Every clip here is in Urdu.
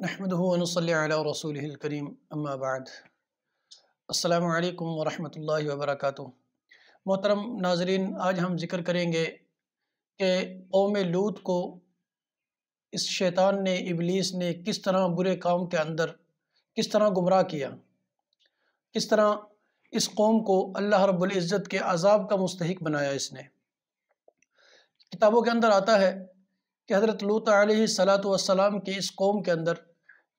نحمدہ و نصلی علی رسولہ الکریم اما بعد۔ السلام علیکم ورحمۃ اللہ وبرکاتہ۔ محترم ناظرین، آج ہم ذکر کریں گے کہ قوم لوط کو اس شیطان نے، ابلیس نے کس طرح برے کام کے اندر کس طرح گمراہ کیا، کس طرح اس قوم کو اللہ رب العزت کے عذاب کا مستحق بنایا۔ اس نے کتابوں کے اندر آتا ہے کہ حضرت لوط علیہ السلام کی اس قوم کے اندر،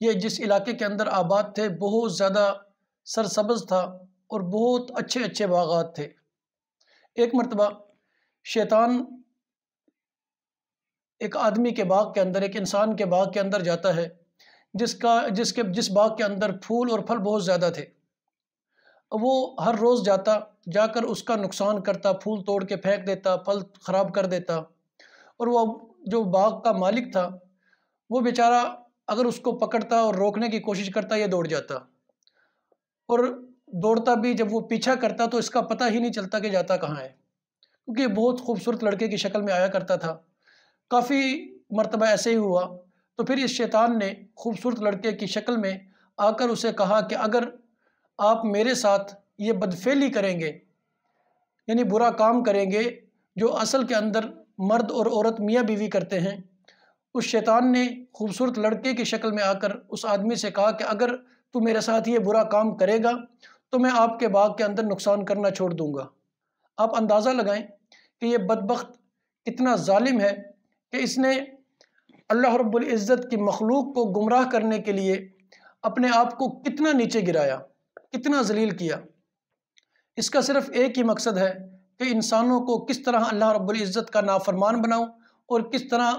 یہ جس علاقے کے اندر آباد تھے، بہت زیادہ سرسبز تھا اور بہت اچھے اچھے باغات تھے۔ ایک مرتبہ شیطان ایک آدمی کے باغ کے اندر، ایک انسان کے باغ کے اندر جاتا ہے جس باغ کے اندر پھول اور پھل بہت زیادہ تھے۔ وہ ہر روز جا کر اس کا نقصان کرتا، پھول توڑ کے پھینک دیتا، پھل خراب کر دیتا، اور وہ جو باغ کا مالک تھا وہ بیچارہ اگر اس کو پکڑتا اور روکنے کی کوشش کرتا، یہ دوڑ جاتا، اور دوڑتا بھی جب وہ پیچھا کرتا تو اس کا پتہ ہی نہیں چلتا کہ جاتا کہاں ہے، کیونکہ یہ بہت خوبصورت لڑکے کی شکل میں آیا کرتا تھا۔ کافی مرتبہ ایسے ہی ہوا، تو پھر اس شیطان نے خوبصورت لڑکے کی شکل میں آ کر اسے کہا کہ اگر آپ میرے ساتھ یہ بدفعلی کریں گے، یعنی برا کام کریں گے جو اصل کے اندر مرد اور عورت میاں بیوی کرتے ہیں، اس شیطان نے خوبصورت لڑکے کی شکل میں آ کر اس آدمی سے کہا کہ اگر تو میرے ساتھ یہ برا کام کرے گا تو میں آپ کے باغ کے اندر نقصان کرنا چھوڑ دوں گا۔ آپ اندازہ لگائیں کہ یہ بدبخت کتنا ظالم ہے کہ اس نے اللہ رب العزت کی مخلوق کو گمراہ کرنے کے لیے اپنے آپ کو کتنا نیچے گرایا، کتنا ذلیل کیا۔ اس کا صرف ایک ہی مقصد ہے کہ انسانوں کو کس طرح اللہ رب العزت کا نافرمان بناؤں اور کس طرح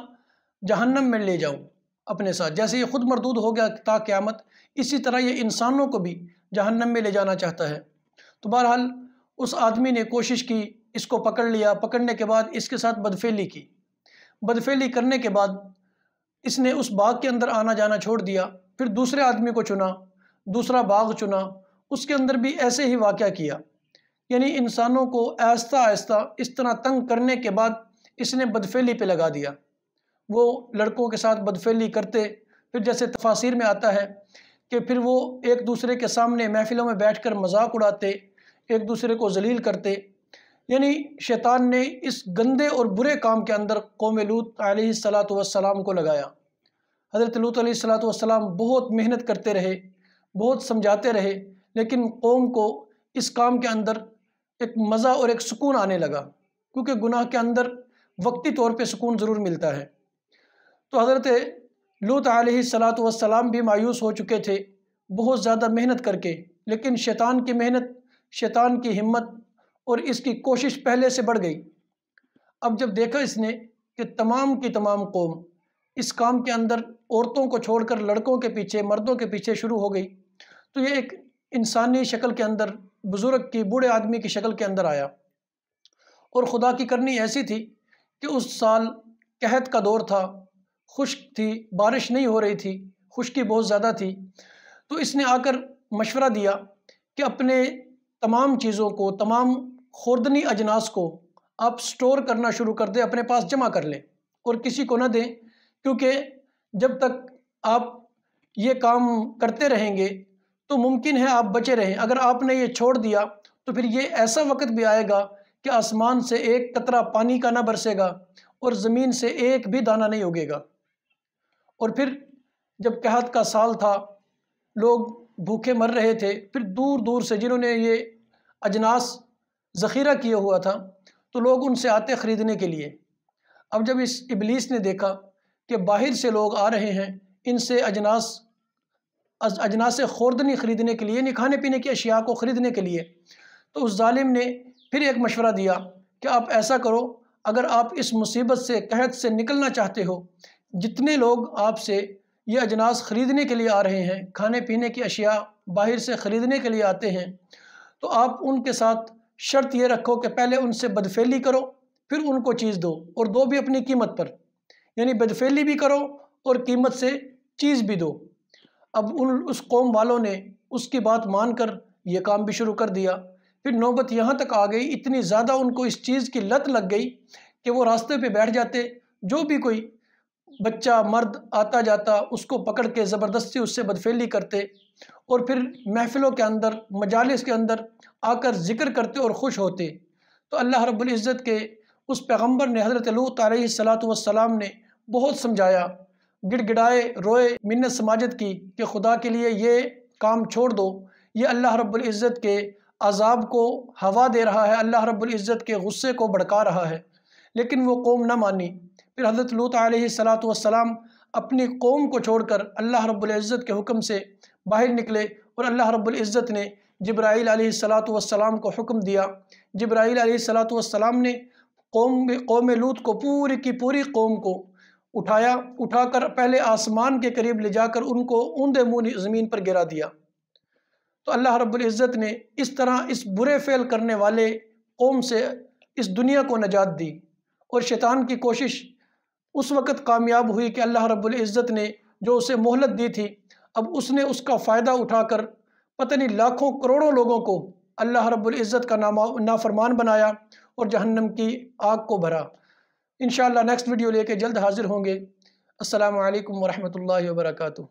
جہنم میں لے جاؤں اپنے ساتھ۔ جیسے یہ خود مردود ہو گیا تا قیامت، اسی طرح یہ انسانوں کو بھی جہنم میں لے جانا چاہتا ہے۔ تو بہرحال اس آدمی نے کوشش کی، اس کو پکڑ لیا، پکڑنے کے بعد اس کے ساتھ بدفعلی کی۔ بدفعلی کرنے کے بعد اس نے اس باغ کے اندر آنا جانا چھوڑ دیا، پھر دوسرے آدمی کو چنا، دوسرا باغ چنا، اس کے اندر بھی ایسے ہی واقعہ کیا۔ یعنی انسانوں کو آہستہ آہستہ اس طرح تنگ کرنے کے بعد اس نے بدفعلی پہ لگا دیا۔ وہ لڑکوں کے ساتھ بدفعلی کرتے، پھر جیسے تفاسیر میں آتا ہے کہ پھر وہ ایک دوسرے کے سامنے محفلوں میں بیٹھ کر مذاق اڑاتے، ایک دوسرے کو ذلیل کرتے۔ یعنی شیطان نے اس گندے اور برے کام کے اندر قوم لوط علیہ السلام کو لگایا۔ حضرت لوط علیہ السلام بہت محنت کرتے رہے، بہت سمجھاتے رہے، لیکن قوم کو اس کام کے اندر ایک مزہ اور ایک سکون آنے لگا، کیونکہ گناہ کے اندر وقتی طور پہ سکون ضرور ملتا ہے۔ تو حضرت لوط علیہ السلام بھی مایوس ہو چکے تھے بہت زیادہ محنت کر کے، لیکن شیطان کی محنت، شیطان کی ہمت اور اس کی کوشش پہلے سے بڑھ گئی۔ اب جب دیکھا اس نے کہ تمام کی تمام قوم اس کام کے اندر عورتوں کو چھوڑ کر لڑکوں کے پیچھے، مردوں کے پیچھے شروع ہو گئی، تو یہ ایک انسانی شکل کے اندر، بزرگ کی، بوڑھے آدمی کی شکل کے اندر آیا۔ اور خدا کی کرنی ایسی تھی کہ اس سال قحط کا دور تھا، خشک تھی، بارش نہیں ہو رہی تھی، خشکی بہت زیادہ تھی۔ تو اس نے آ کر مشورہ دیا کہ اپنے تمام چیزوں کو، تمام خوردنی اجناس کو آپ سٹور کرنا شروع کر دیں، اپنے پاس جمع کر لیں اور کسی کو نہ دیں، کیونکہ جب تک آپ یہ کام کرتے رہیں گے تو ممکن ہے آپ بچے رہیں۔ اگر آپ نے یہ چھوڑ دیا تو پھر یہ ایسا وقت بھی آئے گا کہ آسمان سے ایک قطرہ پانی کا نہ برسے گا اور زمین سے ایک بھی دانہ نہیں اگے گا۔ اور پھر جب قحط کا سال تھا، لوگ بھوکے مر رہے تھے، پھر دور دور سے جنہوں نے یہ اجناس ذخیرہ کیے ہوا تھا تو لوگ ان سے آتے خریدنے کے لیے۔ اب جب اس ابلیس نے دیکھا کہ باہر سے لوگ آ رہے ہیں ان سے اجناس خوردنی خریدنے کے لیے، یعنی کھانے پینے کی اشیاء کو خریدنے کے لیے، تو اس ظالم نے پھر ایک مشورہ دیا کہ آپ ایسا کرو، اگر آپ اس مصیبت سے، قحط سے نکلنا چاہتے ہو، جتنے لوگ آپ سے یہ اجناس خریدنے کے لیے آ رہے ہیں، کھانے پینے کی اشیاء باہر سے خریدنے کے لیے آتے ہیں، تو آپ ان کے ساتھ شرط یہ رکھو کہ پہلے ان سے بدفعلی کرو، پھر ان کو چیز دو، اور دو بھی اپنی قیمت پر، یعنی بدفعلی بھی کرو اور قیمت سے چیز بھی دو۔ اب اس قوم والوں نے اس کی بات مان کر یہ کام بھی شروع کر دیا۔ پھر نوبت یہاں تک آ گئی، اتنی زیادہ ان کو اس چیز کی لت لگ گئی کہ وہ راستے پہ بیٹھ جاتے، جو بھی کوئی بچہ مرد آتا جاتا اس کو پکڑ کے زبردستی اس سے بدفعلی کرتے، اور پھر محفلوں کے اندر، مجالس کے اندر آ کر ذکر کرتے اور خوش ہوتے۔ تو اللہ رب العزت کے اس پیغمبر نے، حضرت لوط علیہ السلام نے بہت سمجھایا، گڑ گڑائے، روئے، منت سماجت کی کہ خدا کے لیے یہ کام چھوڑ دو، یہ اللہ رب العزت کے عذاب کو ہوا دے رہا ہے، اللہ رب العزت کے غصے کو بھڑکا رہا ہے، لیکن وہ قوم نہ مانی۔ پھر حضرت لوط علیہ السلام اپنی قوم کو چھوڑ کر اللہ رب العزت کے حکم سے باہر نکلے، اور اللہ رب العزت نے جبرائیل علیہ السلام کو حکم دیا۔ جبرائیل علیہ السلام نے قوم لوط کو، پوری کی پوری قوم کو اٹھا کر پہلے آسمان کے قریب لے جا کر ان کو اوندے منہ زمین پر گرا دیا۔ تو اللہ رب العزت نے اس طرح اس برے فعل کرنے والے قوم سے اس دنیا کو نجات دی، اور شیطان کی کوشش اس وقت کامیاب ہوئی کہ اللہ رب العزت نے جو اسے مہلت دی تھی، اب اس نے اس کا فائدہ اٹھا کر پتہ نہیں لاکھوں کروڑوں لوگوں کو اللہ رب العزت کا نافرمان بنایا اور جہنم کی آگ کو بھرا۔ انشاءاللہ نیکسٹ ویڈیو لے کے جلد حاضر ہوں گے۔ السلام علیکم ورحمۃ اللہ وبرکاتہ۔